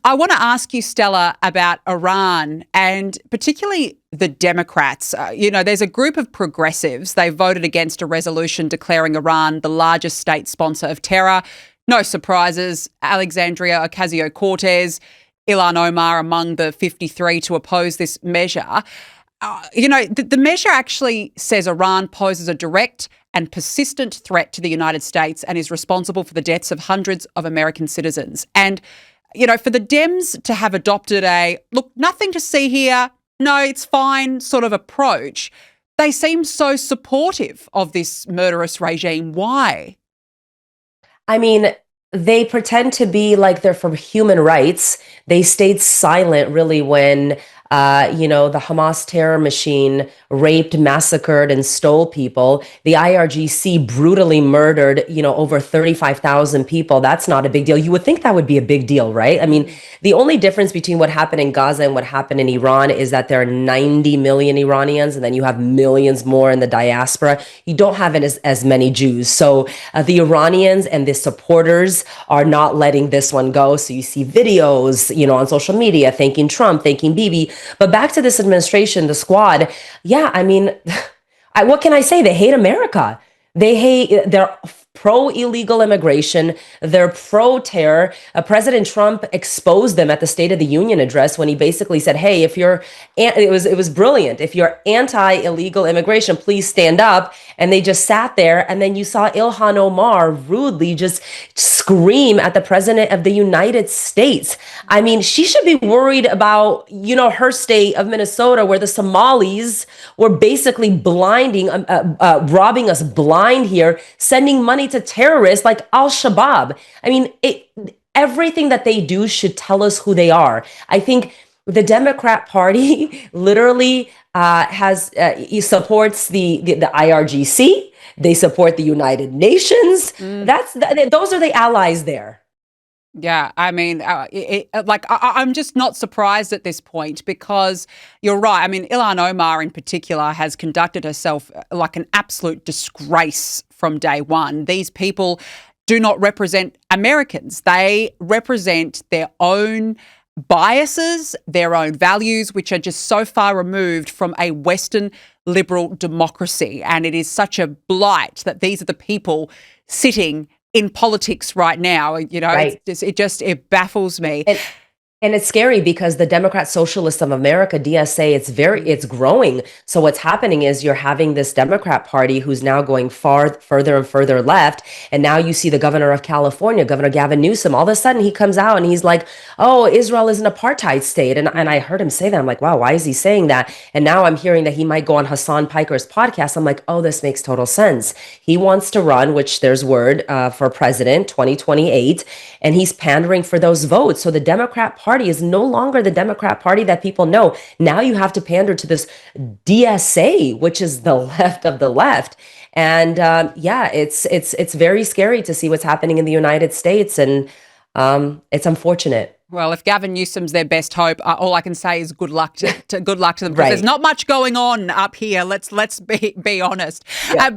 I want to ask you, Stella, about Iran and particularly the Democrats. There's a group of progressives. They voted against a resolution declaring Iran the largest state sponsor of terror. No surprises. Alexandria Ocasio-Cortez, Ilhan Omar among the 53 to oppose this measure. The measure actually says Iran poses a direct and persistent threat to the United States and is responsible for the deaths of hundreds of American citizens. And for the Dems to have adopted a, look, nothing to see here, no, it's fine sort of approach, they seem so supportive of this murderous regime. Why? I mean, they pretend to be like they're for human rights. They stayed silent really when, the Hamas terror machine raped, massacred, and stole people. The IRGC brutally murdered, over 35,000 people. That's not a big deal. You would think that would be a big deal, right? I mean, the only difference between what happened in Gaza and what happened in Iran is that there are 90 million Iranians, and then you have millions more in the diaspora. You don't have as many Jews. So the Iranians and the supporters are not letting this one go. So you see videos, on social media, thanking Trump, thanking Bibi. But back to this administration, the squad. Yeah, I mean, what can I say? They hate America. They're pro-illegal immigration. They're pro-terror. President Trump exposed them at the State of the Union address when he basically said, hey, it was brilliant. If you're anti-illegal immigration, please stand up. And they just sat there. And then you saw Ilhan Omar rudely just scream at the president of the United States. I mean, she should be worried about, her state of Minnesota, where the Somalis were basically robbing us blind here, sending money to terrorists like Al-Shabaab. I mean, everything that they do should tell us who they are. I think the Democrat Party literally supports the IRGC. They support the United Nations. Those are the allies there. Yeah, I mean, I'm just not surprised at this point because you're right. I mean, Ilhan Omar in particular has conducted herself like an absolute disgrace from day one. These people do not represent Americans. They represent their own biases, their own values, which are just so far removed from a Western liberal democracy. And it is such a blight that these are the people sitting in politics right now. Right. It baffles me. And it's scary because the Democrat Socialists of America, DSA, it's growing. So what's happening is you're having this Democrat Party who's now going further and further left. And now you see the governor of California, Governor Gavin Newsom, all of a sudden he comes out and he's like, oh, Israel is an apartheid state. And I heard him say that. I'm like, wow, why is he saying that? And now I'm hearing that he might go on Hassan Piker's podcast. I'm like, oh, this makes total sense. He wants to run, which there's word for president 2028, and he's pandering for those votes. So the Democrat Party is no longer the Democrat Party that people know. Now you have to pander to this DSA, which is the left of the left. And it's very scary to see what's happening in the United States, and it's unfortunate. Well, if Gavin Newsom's their best hope, all I can say is good luck to them. Right. There's not much going on up here. Let's be honest. Yeah.